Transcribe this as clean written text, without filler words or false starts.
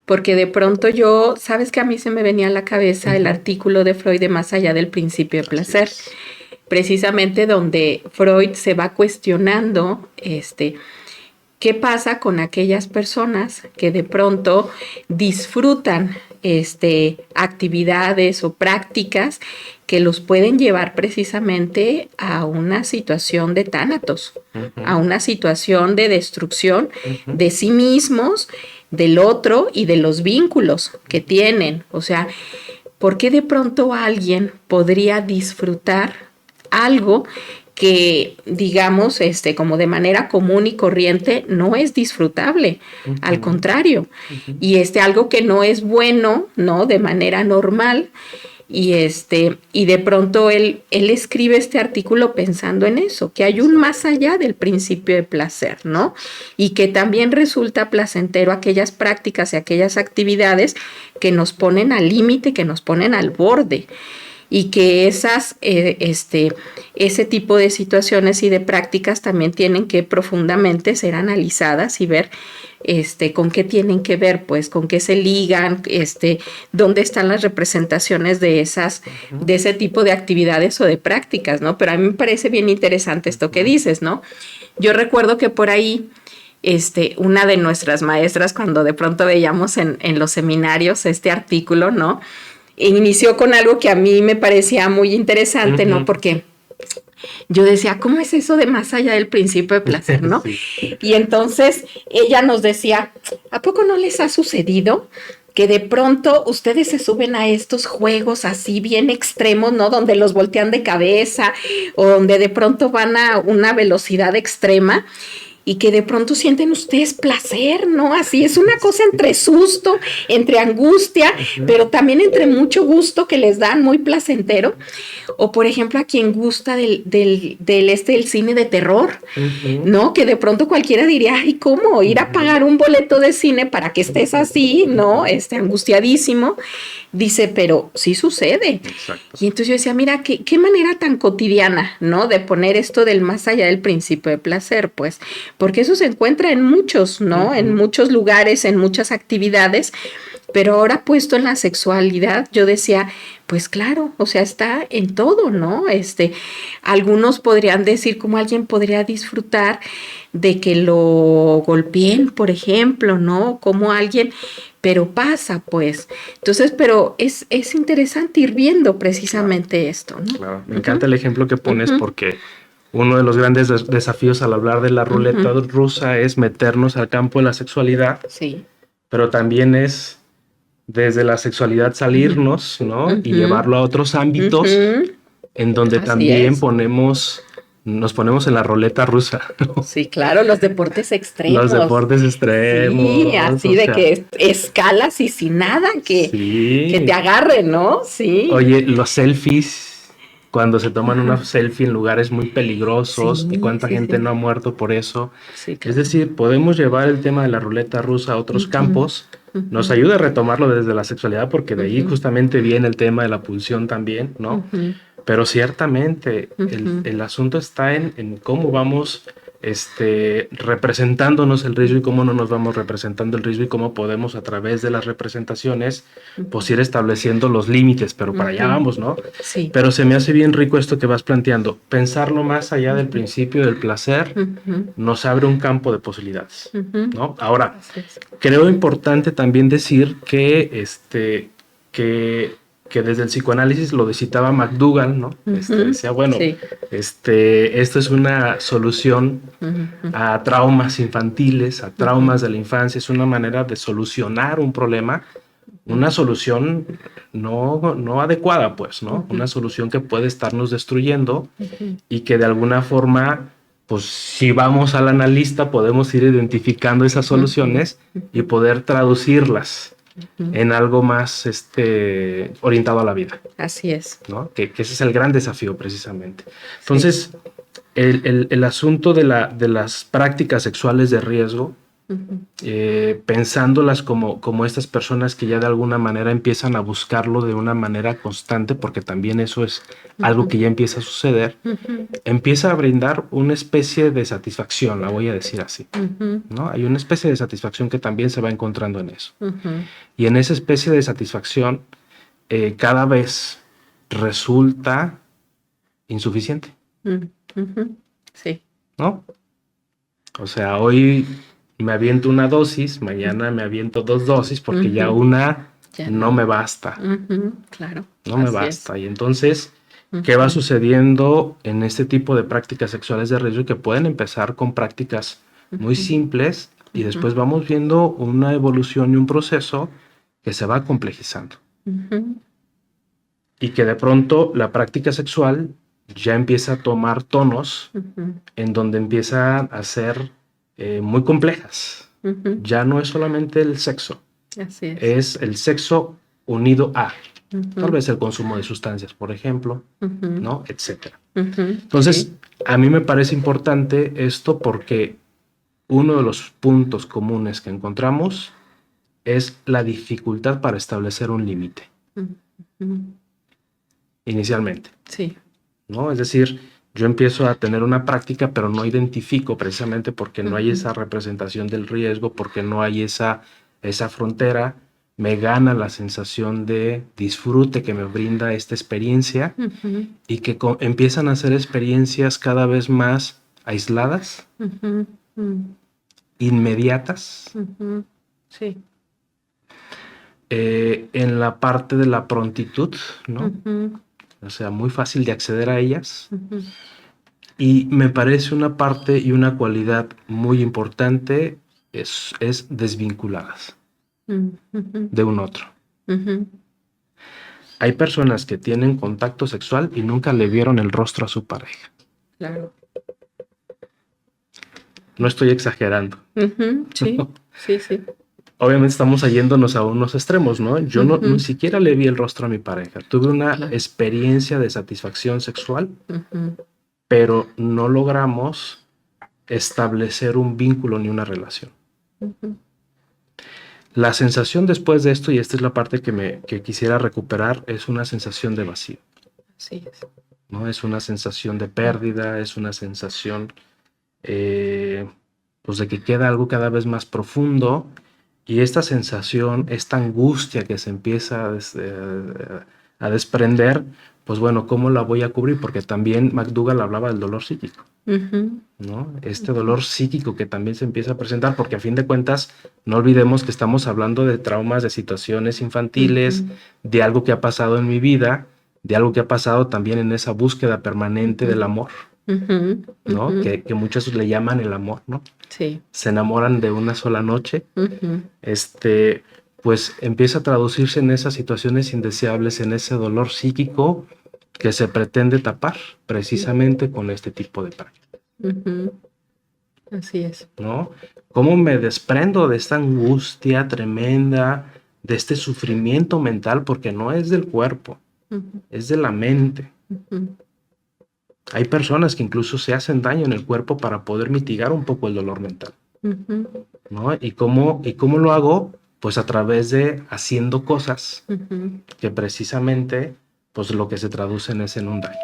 porque de pronto yo, sabes que a mí se me venía a la cabeza el artículo de Freud de Más allá del principio de placer, precisamente donde Freud se va cuestionando, ¿qué pasa con aquellas personas que de pronto disfrutan actividades o prácticas que los pueden llevar precisamente a una situación de tánatos, a una situación de destrucción de sí mismos, del otro y de los vínculos que tienen? O sea, ¿por qué de pronto alguien podría disfrutar algo que, digamos, como de manera común y corriente no es disfrutable? Al contrario, y algo que no es bueno, ¿no? De manera normal. Y de pronto él escribe este artículo pensando en eso, que hay un más allá del principio de placer, ¿no? Y que también resulta placentero aquellas prácticas y aquellas actividades que nos ponen al límite, que nos ponen al borde. Y que ese tipo de situaciones y de prácticas también tienen que profundamente ser analizadas y ver con qué tienen que ver, pues, con qué se ligan, dónde están las representaciones de ese tipo de actividades o de prácticas, ¿no? Pero a mí me parece bien interesante esto que dices, ¿no? Yo recuerdo que por ahí una de nuestras maestras, cuando de pronto veíamos en los seminarios este artículo, ¿no? Inició con algo que a mí me parecía muy interesante, ¿no? Porque yo decía, ¿cómo es eso de más allá del principio de placer, no? Sí. Y entonces ella nos decía, ¿a poco no les ha sucedido que de pronto ustedes se suben a estos juegos así bien extremos, ¿no? Donde los voltean de cabeza o donde de pronto van a una velocidad extrema y que de pronto sienten ustedes placer, ¿no? Así es una cosa entre susto, entre angustia, pero también entre mucho gusto que les dan, muy placentero. O por ejemplo a quien gusta del cine de terror, ¿no? Que de pronto cualquiera diría, ay, ¿cómo? Ir a pagar un boleto de cine para que estés así, ¿no? Angustiadísimo. Dice, pero sí sucede. Exacto. Y entonces yo decía, mira, qué manera tan cotidiana, ¿no? De poner esto del más allá del principio de placer, pues, porque eso se encuentra en muchos, ¿no? En muchos lugares, en muchas actividades, pero ahora puesto en la sexualidad, yo decía, pues claro, o sea, está en todo, ¿no? Algunos podrían decir cómo alguien podría disfrutar de que lo golpeen, por ejemplo, ¿no? Como alguien, pero pasa, pues. Entonces, pero es interesante ir viendo precisamente esto, ¿no? Claro, me encanta el ejemplo que pones porque uno de los grandes desafíos al hablar de la ruleta rusa es meternos al campo de la sexualidad, sí, pero también es desde la sexualidad salirnos, ¿no? Y llevarlo a otros ámbitos en donde así también es. nos ponemos en la ruleta rusa, ¿no? Sí, claro, los deportes extremos. Los deportes extremos. Sí, así de sea, que escalas y sin nada que te agarren, ¿no? Sí. Oye, los selfies, cuando se toman una selfie en lugares muy peligrosos, y cuánta gente no ha muerto por eso. Sí, claro. Es decir, podemos llevar el tema de la ruleta rusa a otros campos. Nos ayuda a retomarlo desde la sexualidad, porque de ahí justamente viene el tema de la pulsión también, ¿no? Pero ciertamente el asunto está en cómo vamos representándonos el riesgo y cómo no nos vamos representando el riesgo y cómo podemos a través de las representaciones pues ir estableciendo los límites, pero para allá vamos, ¿no? Sí. Pero se me hace bien rico esto que vas planteando. Pensarlo más allá del principio del placer nos abre un campo de posibilidades, ¿no? Ahora, creo importante también decir que que desde el psicoanálisis lo citaba McDougall, ¿no? Decía, bueno, esto es una solución a traumas infantiles, a traumas de la infancia, es una manera de solucionar un problema, una solución no adecuada, pues, ¿no? Una solución que puede estarnos destruyendo y que de alguna forma, pues, si vamos al analista, podemos ir identificando esas soluciones y poder traducirlas en algo más orientado a la vida. Así es. ¿No? Que ese es el gran desafío precisamente. Entonces, el asunto de las prácticas sexuales de riesgo pensándolas como estas personas que ya de alguna manera empiezan a buscarlo de una manera constante, porque también eso es algo que ya empieza a suceder, empieza a brindar una especie de satisfacción, la voy a decir así, ¿no? Hay una especie de satisfacción que también se va encontrando en eso. Y en esa especie de satisfacción cada vez resulta insuficiente. Sí. ¿No? O sea, hoy me aviento una dosis, mañana me aviento 2 dosis porque ya una ya no me basta. Claro. No me basta. Y entonces, ¿qué va sucediendo en este tipo de prácticas sexuales de riesgo? Que pueden empezar con prácticas muy simples y después vamos viendo una evolución y un proceso que se va complejizando. Y que de pronto la práctica sexual ya empieza a tomar tonos en donde empiezan a ser muy complejas. Ya no es solamente el sexo. Así es el sexo unido a tal vez el consumo de sustancias, por ejemplo, ¿no? Etcétera. Entonces, a mí me parece importante esto porque uno de los puntos comunes que encontramos es la dificultad para establecer un límite. Inicialmente. Sí. ¿No? Es decir, yo empiezo a tener una práctica, pero no identifico precisamente porque no hay esa representación del riesgo, porque no hay esa frontera, me gana la sensación de disfrute que me brinda esta experiencia y que empiezan a ser experiencias cada vez más aisladas, inmediatas. Sí. En la parte de la prontitud, ¿no? O sea, muy fácil de acceder a ellas. Y me parece una parte y una cualidad muy importante es desvinculadas de un otro. Hay personas que tienen contacto sexual y nunca le vieron el rostro a su pareja. Claro. No estoy exagerando. Sí, sí, sí. Obviamente estamos yéndonos a unos extremos, ¿no? Yo ni siquiera le vi el rostro a mi pareja. Tuve una experiencia de satisfacción sexual, pero no logramos establecer un vínculo ni una relación. La sensación después de esto, y esta es la parte que quisiera recuperar, es una sensación de vacío. Así es. ¿No? Es una sensación de pérdida, es una sensación pues de que queda algo cada vez más profundo. Y esta sensación, esta angustia que se empieza a desprender, pues bueno, ¿cómo la voy a cubrir? Porque también McDougall hablaba del dolor psíquico, ¿no? Este dolor psíquico que también se empieza a presentar, porque a fin de cuentas, no olvidemos que estamos hablando de traumas, de situaciones infantiles, de algo que ha pasado en mi vida, de algo que ha pasado también en esa búsqueda permanente del amor. ¿No? Que muchos le llaman el amor, ¿no? Sí. Se enamoran de una sola noche. Pues empieza a traducirse en esas situaciones indeseables, en ese dolor psíquico que se pretende tapar precisamente con este tipo de prácticas. Así es. ¿No? ¿Cómo me desprendo de esta angustia tremenda, de este sufrimiento mental? Porque no es del cuerpo, es de la mente. Hay personas que incluso se hacen daño en el cuerpo para poder mitigar un poco el dolor mental, ¿no? ¿Y cómo lo hago? Pues a través de haciendo cosas que precisamente, pues lo que se traducen es en un daño.